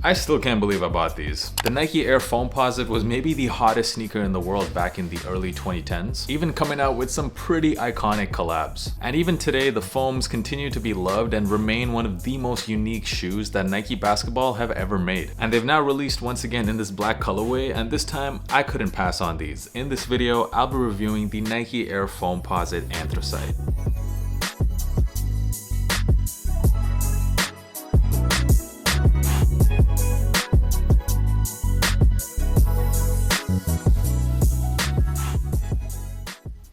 I still can't believe I bought these. The Nike Air Foamposite was maybe the hottest sneaker in the world back in the early 2010s, even coming out with some pretty iconic collabs. And even today, the foams continue to be loved and remain one of the most unique shoes that Nike basketball have ever made. And they've now released once again in this black colorway, and this time I couldn't pass on these. In this video, I'll be reviewing the Nike Air Foamposite Anthracite.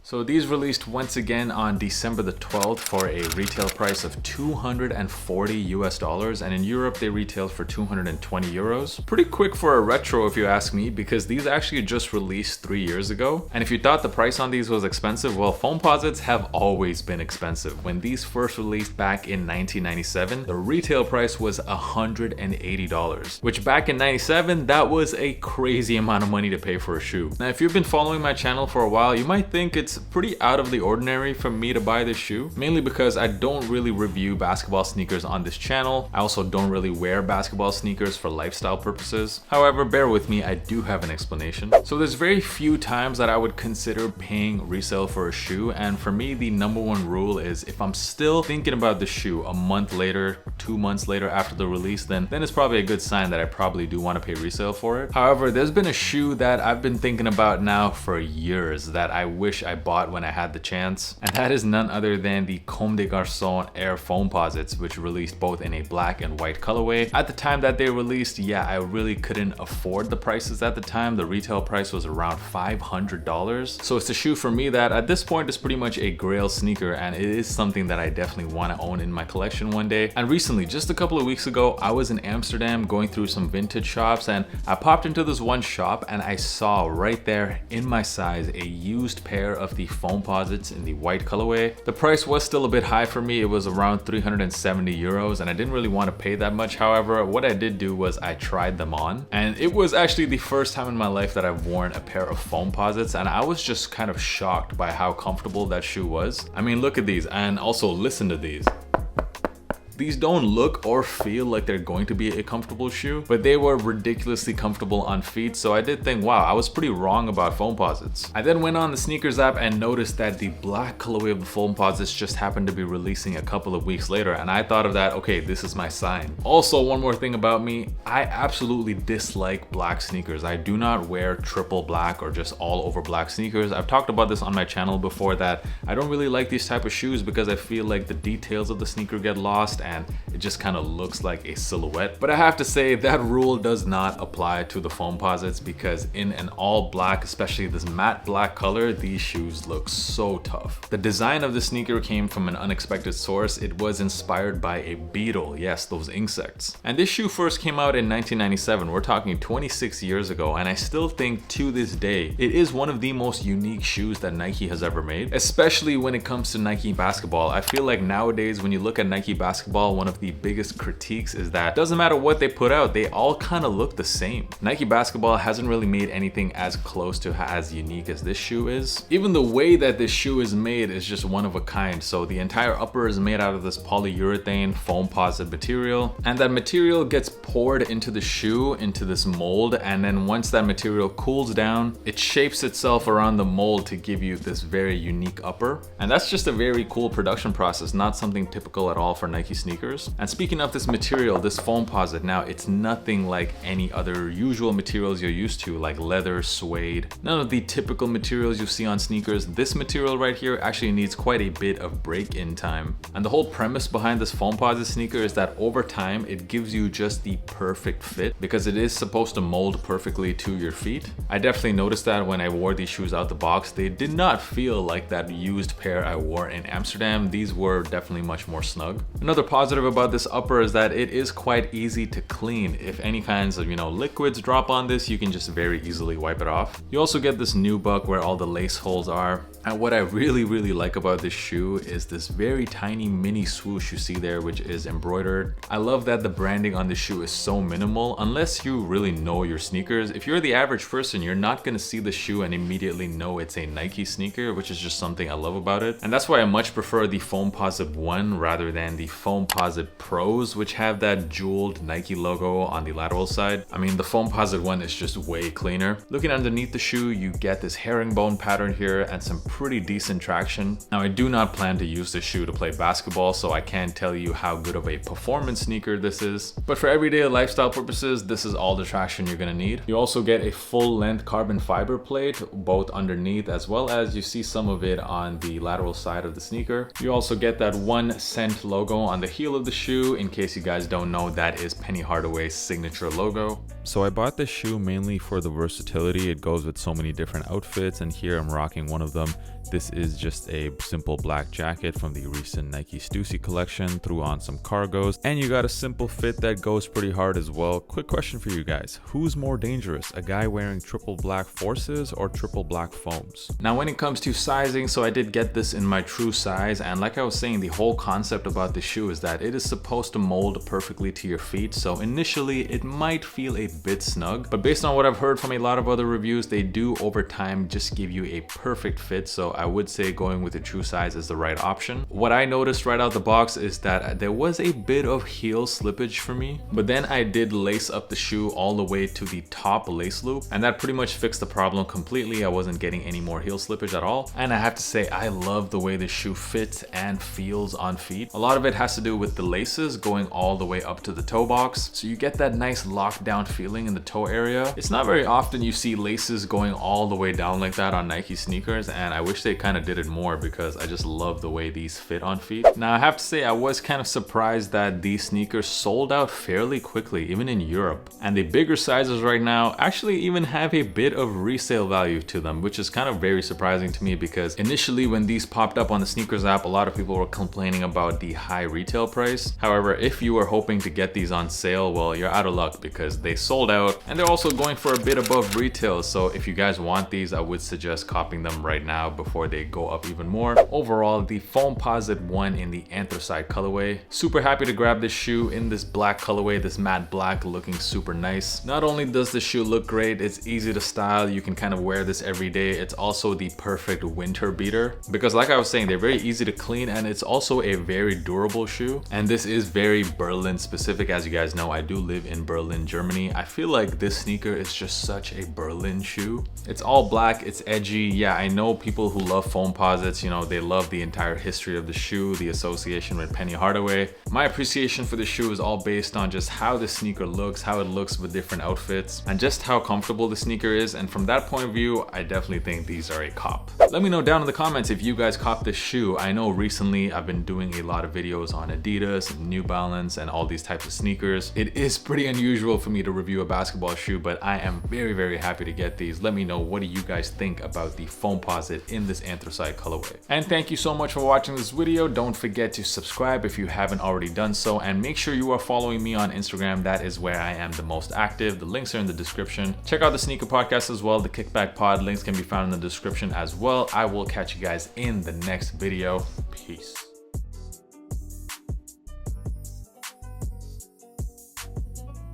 So these released once again on December the 12th for a retail price of $240 and in Europe they retailed for 220 euros. Pretty quick for a retro if you ask me, because these actually just released 3 years ago. And if you thought the price on these was expensive, well, Foamposites have always been expensive. When these first released back in 1997, the retail price was $180, which back in 97, that was a crazy amount of money to pay for a shoe. Now, if you've been following my channel for a while, you might think it's pretty out of the ordinary for me to buy this shoe, mainly because I don't really review basketball sneakers on this channel. I also don't really wear basketball sneakers for lifestyle purposes. However, bear with me, I do have an explanation. So there's very few times that I would consider paying resale for a shoe, and for me the number one rule is if I'm still thinking about the shoe a month later, 2 months later after the release, then it's probably a good sign that I probably do want to pay resale for it. However, there's been a shoe that I've been thinking about now for years that I wish I bought when I had the chance, and that is none other than the Comme des Garçons Air Foamposites, which released both in a black and white colorway. At the time that they released, yeah, I really couldn't afford the prices at the time. The retail price was around $500. So it's a shoe for me that at this point is pretty much a grail sneaker, and it is something that I definitely want to own in my collection one day. And recently, just a couple of weeks ago, I was in Amsterdam going through some vintage shops, and I popped into this one shop and I saw right there in my size a used pair of the Foamposites in the white colorway. The price was still a bit high for me. It was around 370 euros and I didn't really want to pay that much. However, what I did do was I tried them on, and it was actually the first time in my life that I've worn a pair of Foamposites, and I was just kind of shocked by how comfortable that shoe was. I mean, look at these, and also listen to these. These don't look or feel like they're going to be a comfortable shoe, but they were ridiculously comfortable on feet, so I did think, wow, I was pretty wrong about Foamposites. I then went on the sneakers app and noticed that the black colorway of the Foamposites just happened to be releasing a couple of weeks later, and I thought of that, okay, this is my sign. Also, one more thing about me, I absolutely dislike black sneakers. I do not wear triple black or just all over black sneakers. I've talked about this on my channel before that I don't really like these type of shoes because I feel like the details of the sneaker get lost and it just kind of looks like a silhouette. But I have to say that rule does not apply to the Foamposites, because in an all black, especially this matte black color, these shoes look so tough. The design of the sneaker came from an unexpected source. It was inspired by a beetle, yes, those insects. And this shoe first came out in 1997, we're talking 26 years ago, and I still think to this day it is one of the most unique shoes that Nike has ever made, especially when it comes to Nike basketball. I feel like nowadays when you look at Nike basketball, one of the biggest critiques is that it doesn't matter what they put out, they all kind of look the same. Nike basketball hasn't really made anything as close to as unique as this shoe is. Even the way that this shoe is made is just one of a kind. So the entire upper is made out of this polyurethane Foamposite material, and that material gets poured into the shoe, into this mold, and then once that material cools down, it shapes itself around the mold to give you this very unique upper. And that's just a very cool production process, not something typical at all for Nike sneakers. And speaking of this material, this Foamposite, now it's nothing like any other usual materials you're used to, like leather, suede, none of the typical materials you see on sneakers. This material right here actually needs quite a bit of break-in time. And the whole premise behind this Foamposite sneaker is that over time it gives you just the perfect fit, because it is supposed to mold perfectly to your feet. I definitely noticed that when I wore these shoes out the box. They did not feel like that used pair I wore in Amsterdam. These were definitely much more snug. Another positive about this upper is that it is quite easy to clean. If any kinds of, liquids drop on this, you can just very easily wipe it off. You also get this nubuck where all the lace holes are. And what I really like about this shoe is this very tiny mini swoosh you see there, which is embroidered. I love that the branding on the shoe is so minimal. Unless you really know your sneakers, if you're the average person, you're not gonna see the shoe and immediately know it's a Nike sneaker, which is just something I love about it. And that's why I much prefer the Foamposite 1 rather than the Foamposite Pros, which have that jeweled Nike logo on the lateral side. I mean, the Foamposite 1 is just way cleaner. Looking underneath the shoe, you get this herringbone pattern here and some pretty decent traction. Now, I do not plan to use this shoe to play basketball, so I can't tell you how good of a performance sneaker this is. But for everyday lifestyle purposes, this is all the traction you're gonna need. You also get a full length carbon fiber plate, both underneath as well as you see some of it on the lateral side of the sneaker. You also get that 1 cent logo on the heel of the shoe. In case you guys don't know, that is Penny Hardaway's signature logo. So I bought this shoe mainly for the versatility. It goes with so many different outfits, and here I'm rocking one of them. This is just a simple black jacket from the recent Nike Stussy collection, threw on some cargos, and you got a simple fit that goes pretty hard as well. Quick question for you guys, who's more dangerous, a guy wearing triple black forces or triple black foams? Now when it comes to sizing, so I did get this in my true size, and like I was saying, the whole concept about the shoe is that it is supposed to mold perfectly to your feet, so initially it might feel a bit snug, but based on what I've heard from a lot of other reviews, they do over time just give you a perfect fit, so I would say going with the true size is the right option. What I noticed right out the box is that there was a bit of heel slippage for me, but then I did lace up the shoe all the way to the top lace loop, and that pretty much fixed the problem completely. I wasn't getting any more heel slippage at all, and I have to say I love the way the shoe fits and feels on feet. A lot of it has to do with the laces going all the way up to the toe box, so you get that nice lockdown feeling in the toe area. It's not very often you see laces going all the way down like that on Nike sneakers, and I wish they kind of did it more because I just love the way these fit on feet. Now I have to say I was kind of surprised that these sneakers sold out fairly quickly, even in Europe. And the bigger sizes right now actually even have a bit of resale value to them, which is kind of very surprising to me because initially when these popped up on the sneakers app, a lot of people were complaining about the high retail price. However, if you were hoping to get these on sale, well, you're out of luck because they sold out, and they're also going for a bit above retail. So if you guys want these, I would suggest copying them right now before they go up even more. Overall, the Foamposite 1 in the Anthracite colorway. Super happy to grab this shoe in this black colorway, this matte black, looking super nice. Not only does the shoe look great, it's easy to style. You can kind of wear this every day. It's also the perfect winter beater because like I was saying, they're very easy to clean, and it's also a very durable shoe. And this is very Berlin specific. As you guys know, I do live in Berlin, Germany. I feel like this sneaker is just such a Berlin shoe. It's all black, it's edgy. Yeah, I know people who love Foamposites, you know, they love the entire history of the shoe, the association with Penny Hardaway. My appreciation for the shoe is all based on just how the sneaker looks, how it looks with different outfits, and just how comfortable the sneaker is. And from that point of view, I definitely think these are a cop. Let me know down in the comments if you guys cop this shoe. I know recently I've been doing a lot of videos on Adidas and New Balance and all these types of sneakers. It is pretty unusual for me to review a basketball shoe, but I am very happy to get these. Let me know, what do you guys think about the Foamposite in this Anthracite colorway? And thank you so much for watching this video. Don't forget to subscribe if you haven't already done so, and make sure you are following me on Instagram. That is where I am the most active. The links are in the description. Check out the Sneaker Podcast as well, the Kickback Pod. Links can be found in the description as well. I will catch you guys in the next video. Peace.